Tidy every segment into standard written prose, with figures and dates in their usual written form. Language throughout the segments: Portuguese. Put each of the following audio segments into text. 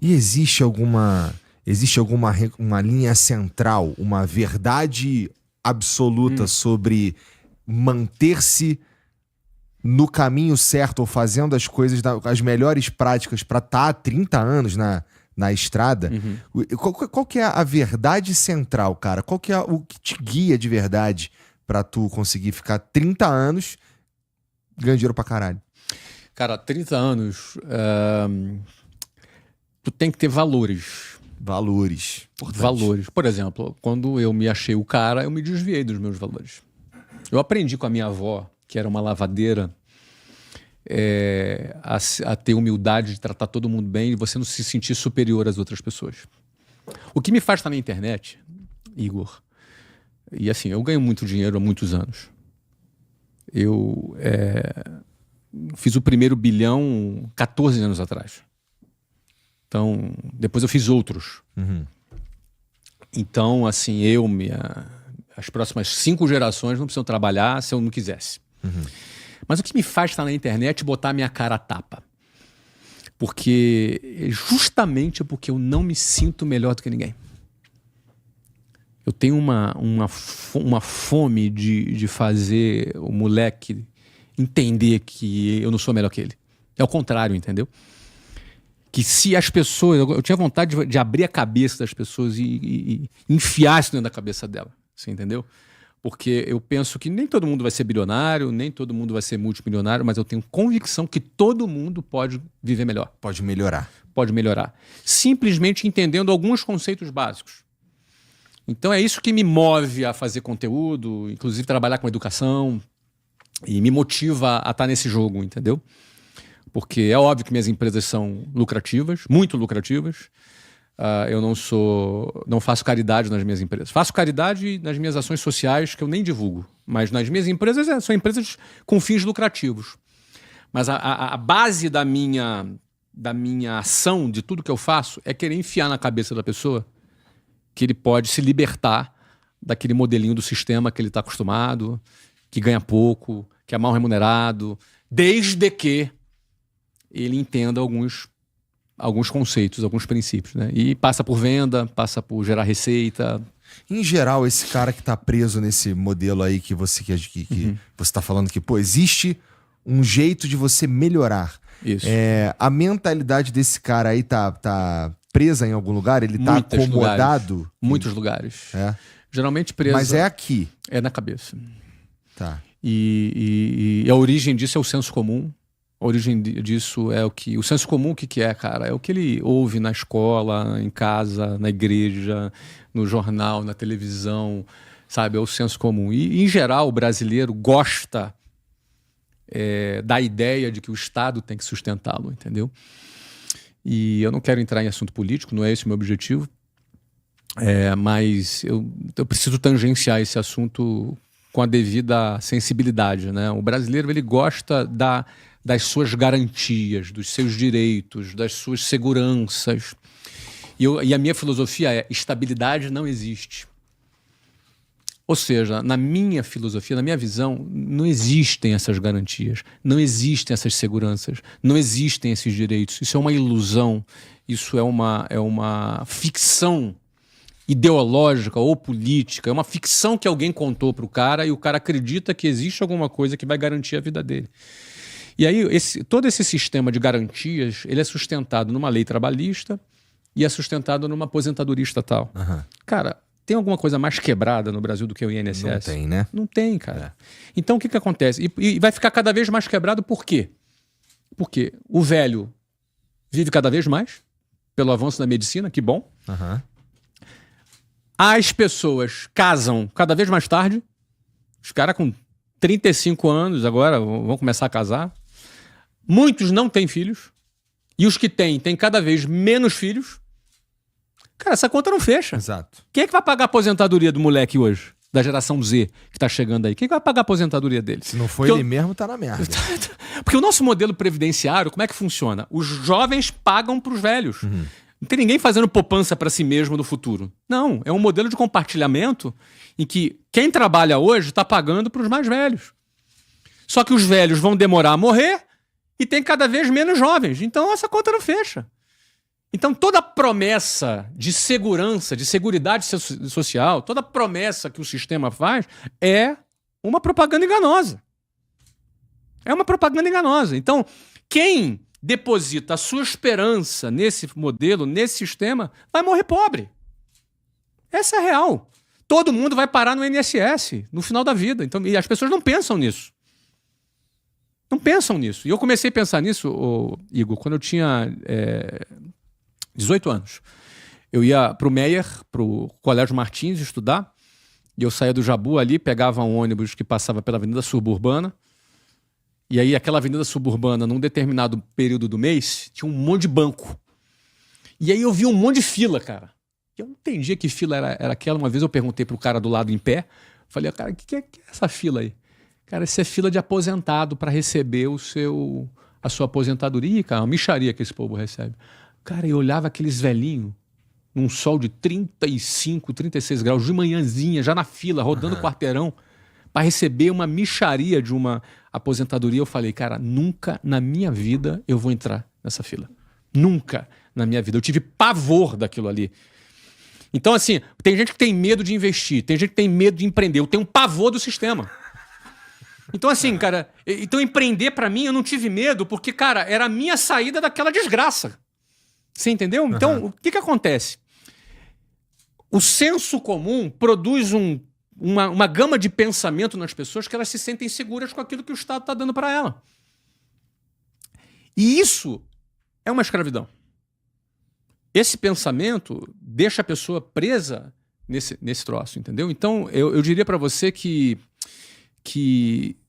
E existe alguma uma linha central, uma verdade absoluta sobre manter-se no caminho certo ou fazendo as coisas, as melhores práticas para estar há 30 anos na estrada? Qual que é a verdade central, cara? Qual que é o que te guia de verdade para tu conseguir ficar 30 anos ganhando dinheiro pra caralho? Cara, 30 anos, tu tem que ter valores. Valores. Importante. Valores. Por exemplo, quando eu me achei o cara, eu me desviei dos meus valores. Eu aprendi com a minha avó, que era uma lavadeira, a ter humildade de tratar todo mundo bem e você não se sentir superior às outras pessoas. O que me faz estar na internet, Igor, e assim, eu ganho muito dinheiro há muitos anos. Eu fiz o primeiro bilhão 14 anos atrás. Então, depois eu fiz outros. Então, assim, as próximas 5 gerações não precisam trabalhar se eu não quisesse. Mas o que me faz estar na internet é botar a minha cara a tapa. Justamente porque eu não me sinto melhor do que ninguém. Eu tenho uma fome de fazer o moleque entender que eu não sou melhor que ele. É o contrário, entendeu? Que se as pessoas... Eu tinha vontade de abrir a cabeça das pessoas e enfiar isso dentro da cabeça dela. Você entendeu? Porque eu penso que nem todo mundo vai ser bilionário, nem todo mundo vai ser multimilionário, mas eu tenho convicção que todo mundo pode viver melhor. Pode melhorar. Pode melhorar. Simplesmente entendendo alguns conceitos básicos. Então é isso que me move a fazer conteúdo, inclusive trabalhar com educação, e me motiva a estar nesse jogo, entendeu? Porque é óbvio que minhas empresas são lucrativas, muito lucrativas. Eu não faço caridade nas minhas empresas. Faço caridade nas minhas ações sociais que eu nem divulgo. Mas nas minhas empresas são empresas com fins lucrativos. Mas a base da minha ação, de tudo que eu faço, é querer enfiar na cabeça da pessoa que ele pode se libertar daquele modelinho do sistema que ele está acostumado, que ganha pouco, que é mal remunerado, desde que ele entenda alguns conceitos, alguns princípios, né? E passa por venda, passa por gerar receita. Em geral, esse cara que tá preso nesse modelo aí que você tá falando que, pô, existe um jeito de você melhorar. Isso. A mentalidade desse cara aí tá presa em algum lugar? Ele tá acomodado? Muitos lugares. Geralmente presa. Mas é aqui. É na cabeça. Tá. E a origem disso é o senso comum. A origem disso é o senso comum, o que é, cara? É o que ele ouve na escola, em casa, na igreja, no jornal, na televisão, sabe? É o senso comum. E em geral, o brasileiro gosta da ideia de que o Estado tem que sustentá-lo, entendeu? E eu não quero entrar em assunto político, não é esse o meu objetivo, mas eu preciso tangenciar esse assunto com a devida sensibilidade, né? O brasileiro, ele gosta das suas garantias, dos seus direitos, das suas seguranças. E a minha filosofia é: estabilidade não existe. Ou seja, na minha filosofia, na minha visão, não existem essas garantias, não existem essas seguranças, não existem esses direitos. Isso é uma ilusão, isso é uma ficção ideológica ou política, é uma ficção que alguém contou para o cara e o cara acredita que existe alguma coisa que vai garantir a vida dele. E aí, todo esse sistema de garantias, ele é sustentado numa lei trabalhista e é sustentado numa aposentadoria estatal. Cara, tem alguma coisa mais quebrada no Brasil do que o INSS? Não tem, né? Não tem, cara. Então, o que acontece? E vai ficar cada vez mais quebrado por quê? Porque o velho vive cada vez mais, pelo avanço da medicina, que bom. As pessoas casam cada vez mais tarde. Os caras com 35 anos agora vão começar a casar. Muitos não têm filhos. E os que têm cada vez menos filhos. Cara, essa conta não fecha. Exato. Quem é que vai pagar a aposentadoria do moleque hoje? Da geração Z, que tá chegando aí. Quem é que vai pagar a aposentadoria dele? Se não for ele mesmo, tá na merda. Porque o nosso modelo previdenciário, como é que funciona? Os jovens pagam pros velhos. Não tem ninguém fazendo poupança para si mesmo no futuro. Não, é um modelo de compartilhamento em que quem trabalha hoje está pagando para os mais velhos. Só que os velhos vão demorar a morrer e tem cada vez menos jovens. Então essa conta não fecha. Então, toda promessa de segurança, de seguridade social, toda promessa que o sistema faz é uma propaganda enganosa. É uma propaganda enganosa. Então, quem deposita a sua esperança nesse modelo, nesse sistema, vai morrer pobre. Essa é a real. Todo mundo vai parar no INSS no final da vida. Então, e as pessoas não pensam nisso. Não pensam nisso. E eu comecei a pensar nisso, Igor, quando eu tinha 18 anos. Eu ia para o Meier, para o Colégio Martins, estudar, e eu saía do Jabu ali, pegava um ônibus que passava pela Avenida Suburbana, e aí aquela Avenida Suburbana, num determinado período do mês, tinha um monte de banco. E aí eu vi um monte de fila, cara. Eu não entendia que fila era aquela. Uma vez eu perguntei pro cara do lado em pé, falei, cara, o que é essa fila aí? Cara, isso é fila de aposentado para receber a sua aposentadoria, cara, uma mixaria que esse povo recebe. Cara, eu olhava aqueles velhinhos num sol de 35, 36 graus, de manhãzinha, já na fila, rodando quarteirão, para receber uma mixaria de uma aposentadoria. Eu falei, cara, nunca na minha vida eu vou entrar nessa fila. Nunca na minha vida. Eu tive pavor daquilo ali. Então, assim, tem gente que tem medo de investir, tem gente que tem medo de empreender. Eu tenho um pavor do sistema. Então, assim, cara, empreender para mim eu não tive medo porque, cara, era a minha saída daquela desgraça. Você entendeu? Então, o que acontece? O senso comum produz uma gama de pensamento nas pessoas que elas se sentem seguras com aquilo que o Estado está dando para ela. E isso é uma escravidão. Esse pensamento deixa a pessoa presa nesse troço, entendeu? Então, eu diria para você que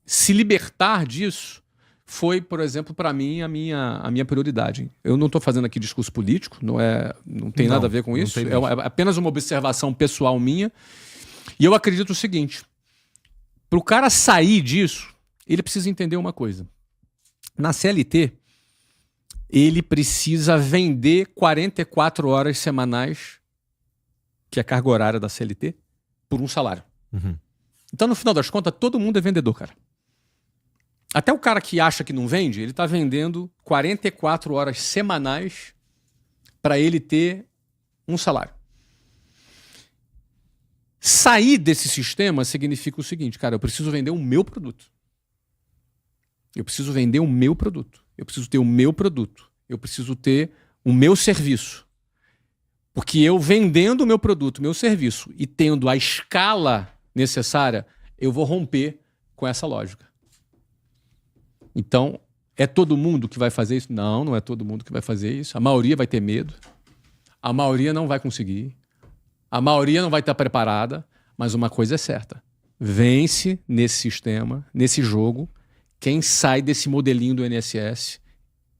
se libertar disso foi, por exemplo, para mim, a minha prioridade. Eu não estou fazendo aqui discurso político, não tem nada a ver com isso. É apenas uma observação pessoal minha. E eu acredito o seguinte, para o cara sair disso, ele precisa entender uma coisa. Na CLT, ele precisa vender 44 horas semanais, que é a carga horária da CLT, por um salário. Uhum. Então, no final das contas, todo mundo é vendedor, cara. Até o cara que acha que não vende, ele está vendendo 44 horas semanais para ele ter um salário. Sair desse sistema significa o seguinte, cara, eu preciso vender o meu produto. Eu preciso vender o meu produto. Eu preciso ter o meu produto. Eu preciso ter o meu serviço. Porque eu vendendo o meu produto, o meu serviço e tendo a escala necessária, eu vou romper com essa lógica. Então, é todo mundo que vai fazer isso? Não, não é todo mundo que vai fazer isso. A maioria vai ter medo. A maioria não vai conseguir. A maioria não vai estar preparada. Mas uma coisa é certa. Vence nesse sistema, nesse jogo, quem sai desse modelinho do INSS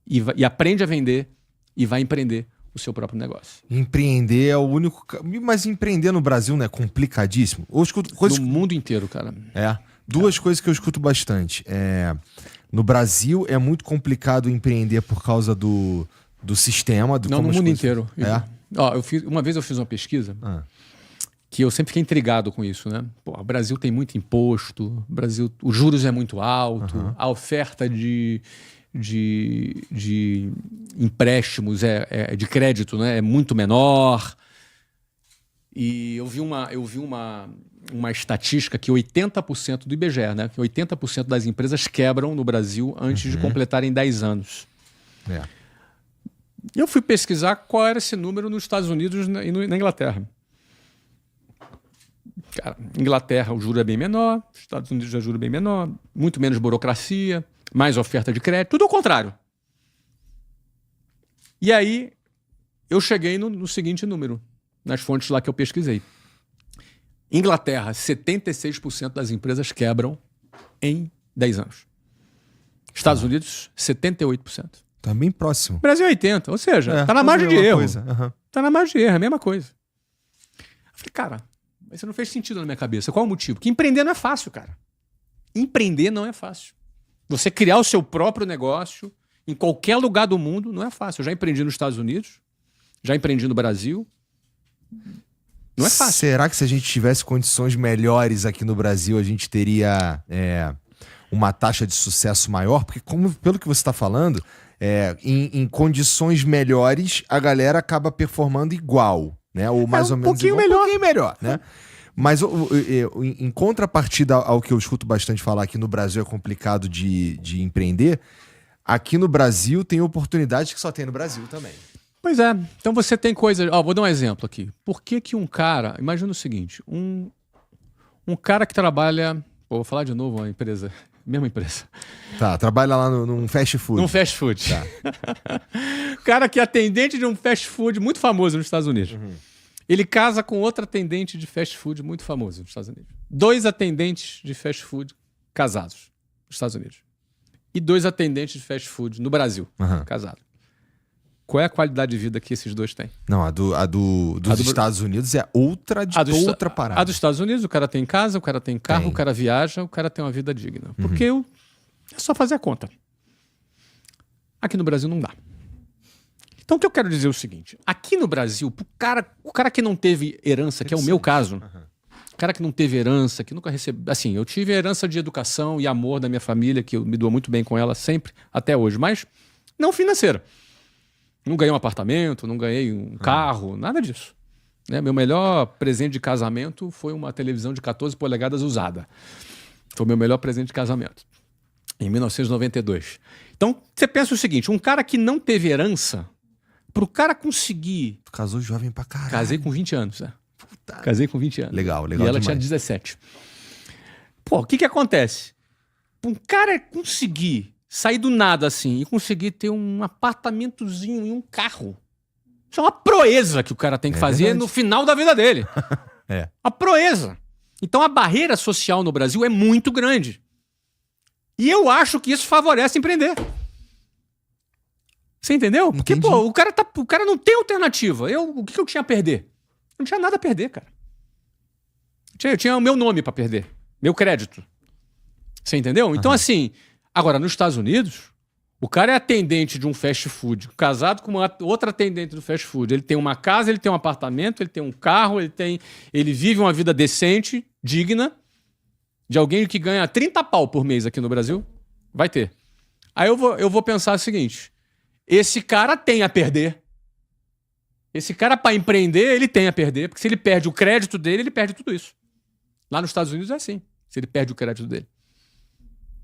e aprende a vender e vai empreender o seu próprio negócio. Empreender é o único... Mas empreender no Brasil não é complicadíssimo? Eu escuto coisas... No mundo inteiro, cara. Duas coisas que eu escuto bastante. No Brasil é muito complicado empreender por causa do sistema. Não, no mundo inteiro. Uma vez eu fiz uma pesquisa que eu sempre fiquei intrigado com isso, né? Pô, o Brasil tem muito imposto, os juros é muito alto, a oferta de empréstimos de crédito, né, é muito menor. E eu vi uma estatística que 80% do IBGE, né, que 80% das empresas quebram no Brasil antes de completarem 10 anos. Eu fui pesquisar qual era esse número nos Estados Unidos e na Inglaterra. Cara, Inglaterra o juro é bem menor, Estados Unidos o juro é bem menor, muito menos burocracia, mais oferta de crédito, tudo ao contrário. E aí eu cheguei no seguinte número, nas fontes lá que eu pesquisei. Inglaterra, 76% das empresas quebram em 10 anos. Estados Unidos, 78%. Tá bem próximo. Brasil, 80%. Ou seja, tá na margem de erro. Tá na margem de erro, é a mesma coisa. Eu falei, cara, mas isso não fez sentido na minha cabeça. Qual é o motivo? Porque empreender não é fácil, cara. Empreender não é fácil. Você criar o seu próprio negócio em qualquer lugar do mundo não é fácil. Eu já empreendi nos Estados Unidos, já empreendi no Brasil. Não é fácil. Será que se a gente tivesse condições melhores aqui no Brasil, a gente teria uma taxa de sucesso maior? Porque pelo que você está falando, em condições melhores, a galera acaba performando igual, né? Ou mais ou menos igual, melhor. um pouquinho melhor, né? Mas em contrapartida ao que eu escuto bastante falar que no Brasil é complicado de empreender, aqui no Brasil tem oportunidades que só tem no Brasil também. Pois é. Então você tem coisas... Vou dar um exemplo aqui. Por que um cara... Imagina o seguinte. Um cara que trabalha... vou falar de novo uma empresa. Mesma empresa. Tá, trabalha lá num fast food. Num fast food. Tá. O cara que é atendente de um fast food muito famoso nos Estados Unidos. Uhum. Ele casa com outro atendente de fast food muito famoso nos Estados Unidos. 2 atendentes de fast food casados nos Estados Unidos. E 2 atendentes de fast food no Brasil, casados. Qual é a qualidade de vida que esses 2 têm? Não, dos Estados Unidos é outra parada. A dos Estados Unidos, o cara tem casa, o cara tem carro, o cara viaja, o cara tem uma vida digna. Porque é só fazer a conta. Aqui no Brasil não dá. Então o que eu quero dizer é o seguinte. Aqui no Brasil, o cara que não teve herança, que é o meu caso, o cara que não teve herança, que nunca recebeu... Assim, eu tive herança de educação e amor da minha família, que eu me dou muito bem com ela sempre, até hoje, mas não financeira. Não ganhei um apartamento, não ganhei um carro, nada disso. Né? Meu melhor presente de casamento foi uma televisão de 14 polegadas usada. Foi o meu melhor presente de casamento. Em 1992. Então, você pensa o seguinte, um cara que não teve herança, pro cara conseguir... Tu casou jovem pra caralho. Casei com 20 anos, né? Puta. Casei com 20 anos. Legal E ela demais. tinha 17. Pô, o que acontece? Um cara conseguir sair do nada assim e conseguir ter um apartamentozinho e um carro. Isso é uma proeza que o cara tem que fazer verdade. no final da vida dele. É. A proeza. Então a barreira social no Brasil é muito grande. E eu acho que isso favorece empreender. Você entendeu? Porque, Entendi. pô, o cara não tem alternativa. O que eu tinha a perder? Não tinha nada a perder, cara. Eu tinha o meu nome pra perder. Meu crédito. Você entendeu? Então, assim, agora, nos Estados Unidos, o cara é atendente de um fast food, casado com uma outra atendente do fast food. Ele tem uma casa, ele tem um apartamento, ele tem um carro, ele vive uma vida decente, digna, de alguém que ganha 30 pau por mês aqui no Brasil. Vai ter. Aí eu vou pensar o seguinte... Esse cara tem a perder. Esse cara, para empreender, ele tem a perder. Porque se ele perde o crédito dele, ele perde tudo isso. Lá nos Estados Unidos é assim. Se ele perde o crédito dele.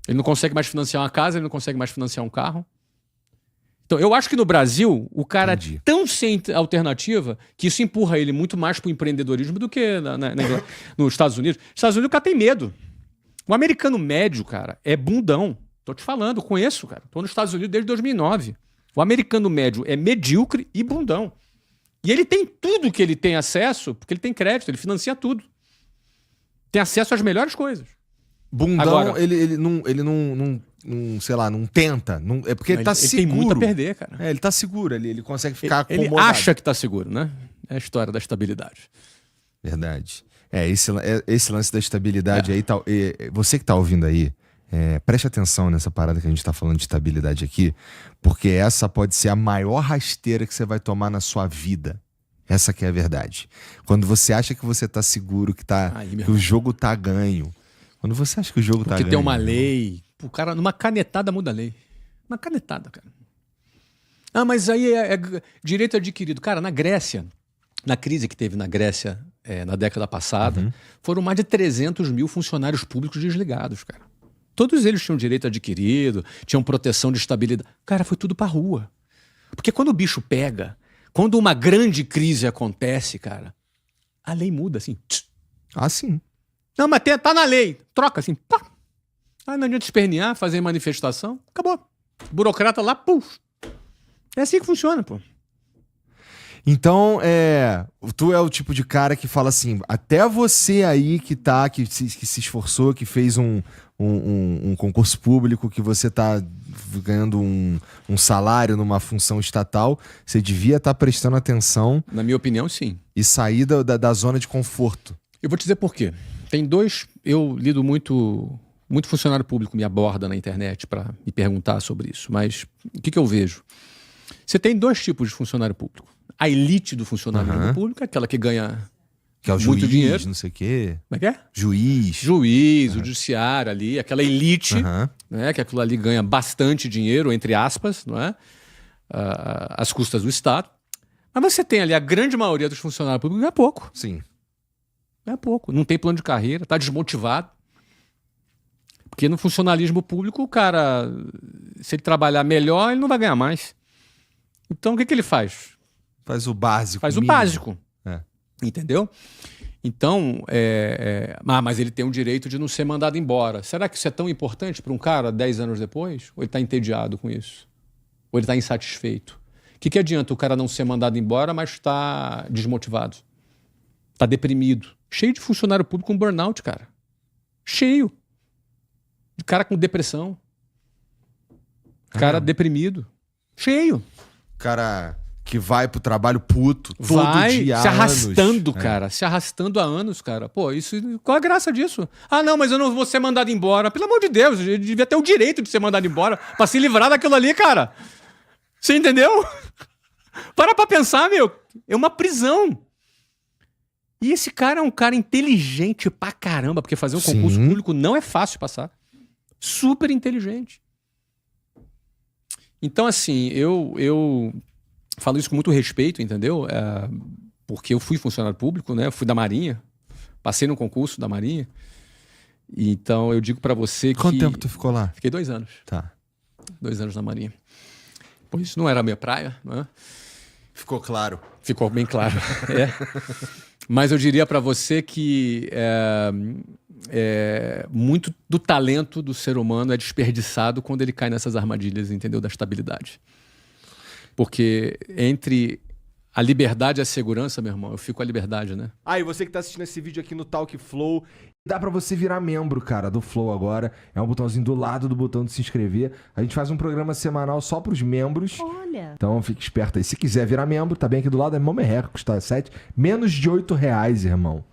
Ele não consegue mais financiar uma casa, ele não consegue mais financiar um carro. Então, eu acho que no Brasil, o cara é tão sem alternativa que isso empurra ele muito mais pro empreendedorismo do que nos Estados Unidos. Nos Estados Unidos o cara tem medo. O americano médio, cara, é bundão. Tô te falando, conheço, cara. Tô nos Estados Unidos desde 2009. O americano médio é medíocre e bundão. E ele tem tudo que ele tem acesso, porque ele tem crédito, ele financia tudo. Tem acesso às melhores coisas. Bundão, agora, ele não, sei lá, não tenta. É porque ele tá seguro. Ele tem muito a perder, cara. Ele tá seguro, ele consegue ficar acomodado. Ele acha que tá seguro, né? É a história da estabilidade. Verdade. Esse lance da estabilidade aí, você que tá ouvindo aí, preste atenção nessa parada que a gente tá falando de estabilidade aqui, porque essa pode ser a maior rasteira que você vai tomar na sua vida. Essa que é a verdade. Quando você acha que você tá seguro, que o jogo tá ganho. Quando você acha que o jogo tá ganho... Porque tem uma lei. O cara, numa canetada muda a lei. Uma canetada, cara. Mas aí é direito adquirido. Cara, na Grécia, na crise que teve na Grécia na década passada, foram mais de 300 mil funcionários públicos desligados, cara. Todos eles tinham direito adquirido, tinham proteção de estabilidade. Cara, foi tudo pra rua. Porque quando o bicho pega, quando uma grande crise acontece, cara, a lei muda assim. Ah, sim. Não, mas tá na lei. Troca assim. Pá. Aí não adianta espernear, fazer manifestação. Acabou. Burocrata lá, puf. É assim que funciona, pô. Então, tu é o tipo de cara que fala assim, até você aí que se esforçou, que fez um concurso público, que você tá ganhando um salário numa função estatal, você devia estar prestando atenção. Na minha opinião, sim. E sair da zona de conforto. Eu vou te dizer por quê. Eu lido muito funcionário público me aborda na internet para me perguntar sobre isso, mas o que eu vejo? Você tem 2 tipos de funcionário público. A elite do funcionário público é aquela que ganha Que é o muito juiz, dinheiro. não sei o quê. Como é que é? Juiz. O judiciário ali, aquela elite, né, que aquilo ali ganha bastante dinheiro, entre aspas, não é? Às custas do Estado. Mas você tem ali a grande maioria dos funcionários públicos, é pouco. Sim. É pouco. Não tem plano de carreira, está desmotivado. Porque no funcionalismo público, o cara, se ele trabalhar melhor, ele não vai ganhar mais. Então, o que ele faz? Faz o básico. Faz o mínimo. básico. É. Entendeu? Então, mas ele tem o direito de não ser mandado embora. Será que isso é tão importante para um cara 10 anos depois? Ou ele está entediado com isso? Ou ele está insatisfeito? O que adianta o cara não ser mandado embora, mas está desmotivado? Está deprimido? Cheio de funcionário público com burnout, cara. Cheio. De cara com depressão. Cara deprimido. Cheio. Cara que vai pro trabalho puto todo dia se há arrastando, anos. cara. Se arrastando há anos, cara. Pô, isso, qual a graça disso? Ah, não, mas eu não vou ser mandado embora. Pelo amor de Deus, ele devia ter o direito de ser mandado embora pra se livrar daquilo ali, cara. Você entendeu? Para pra pensar, meu. É uma prisão. E esse cara é um cara inteligente pra caramba, porque fazer um concurso público não é fácil passar. Super inteligente. Então, assim, eu falo isso com muito respeito, entendeu? Porque eu fui funcionário público, né? Eu fui da Marinha, passei no concurso da Marinha. Então, eu digo pra você que... Quanto tempo tu ficou lá? Fiquei 2 anos. Tá. 2 anos na Marinha. Pois isso não era a minha praia, né? Ficou claro. Ficou bem claro. Mas eu diria pra você que muito do talento do ser humano é desperdiçado quando ele cai nessas armadilhas, entendeu? Da estabilidade. Porque entre a liberdade e a segurança, meu irmão, eu fico com a liberdade, né? E você que tá assistindo esse vídeo aqui no Talk Flow, dá pra você virar membro, cara, do Flow agora. É um botãozinho do lado do botão de se inscrever. A gente faz um programa semanal só pros membros. Olha. Então fique esperto aí. Se quiser virar membro, tá bem aqui do lado, é mó merreca, custa menos de R$8, irmão.